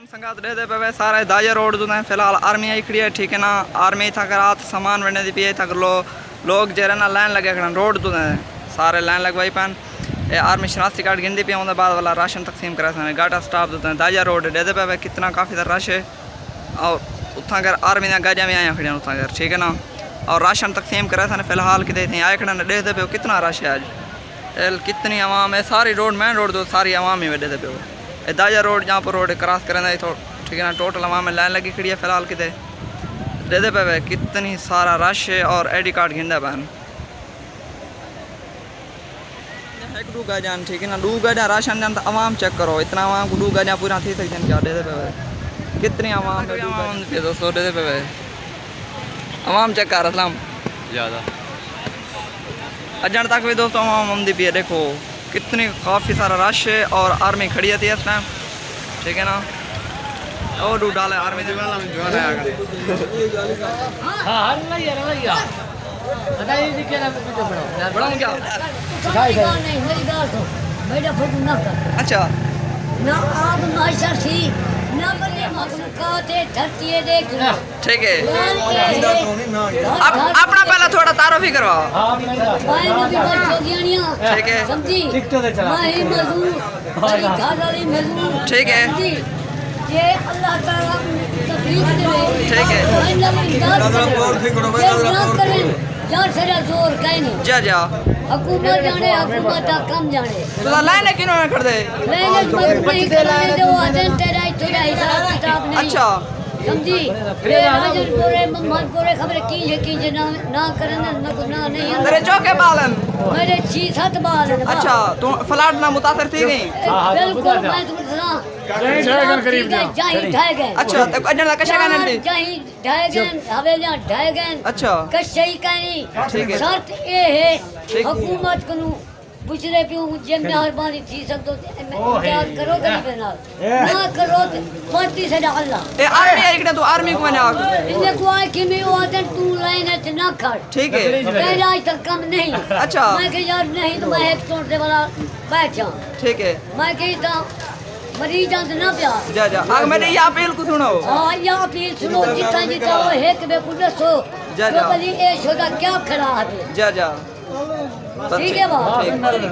संगात दे पे सारे दाजा रोड जो है फिलहाल आर्मी आई खड़ी है, ठीक है ना। आर्मी था रात सामान बनने दी पिए तक लोग जो है ना लाइन लगे खड़े रोड जो है सारे लाइन लगवाई पैन आर्मी शनाख्ती कार्ड गिनती पे उनके बाद वाला राशन तकसीम करा सन गाटा स्टाफ जो है दाजा रोड दे पे कितना काफ़ी रश है और उतना कर आर्मी गाजा में आया खड़े उतना कर, ठीक है ना। और राशन तकसीम करा सन फिलहाल कि आए खड़े दे पे कितना रश है आज, कितनी आवाम है। सारी रोड मेन रोड जो सारी आवाम ही दे पे दाजा रोड जहाँ पर रोड क्रॉस करें तो ठीक है ना। टोटल आवाम में लाइन लगी खड़ी है फिलहाल कि दे पे कितनी सारा रश है और आई डी कार्ड गिंदा पैन एक डू गाजान, ठीक है ना। डू गाजा राशन जान तो आवाम चेक करो इतना आवाम को डू गाजा पूरा थी सकते क्या दे पे कितनी आवाम पे दोस्तों दे पे आवाम चेक कर रहा ज़्यादा अजन तक भी दोस्तों आवाम आमदी भी है। देखो कितनी काफ़ी सारा रश है और आर्मी खड़ी थी इस टाइम, ठीक है ना। और डू डाले आर्मी अच्छा ठीक है। अपना पहला थोड़ा तारो भी करवाओ, ठीक है ठीक है ठीक है जा जा हुकूमत जाने हुकूमत कम जाने तो लाइन क्यों ना कर दे अच्छा समझी पूरे पूरे खबर की ना करना ना नहीं तेरे चौके बालन मेरे 6-7 बाल अच्छा तो फ्लड ना मुतासर थी गई बिल्कुल मैं तुम करीब अच्छा तो अजन कशा का नंदी हवेलियां ढह गए अच्छा कशा ही कहनी ठीक है शर्त ये है हुकूमत को पूछने पियो जे मेहरबानी थी सकदो याद करो गरीब ना करो पार्टी से अल्लाह ए आर्मी आई कि तो आर्मी को मना इने को आई कि मैं आदन तू लाइन है ना खड़ ठीक है मेरा आज तक कम नहीं अच्छा मैं के यार नहीं तो मैं एक तोड़ने वाला बैठा ठीक है मैं कही था मरीज ना प्या जा जा आग मैंने ये अपील को सुनो हां ये अपील सुनो जितना जितना वो है कि मैं कुछ सो जा जा भली ए छोटा क्या खड़ा है जा जा ठीक है बात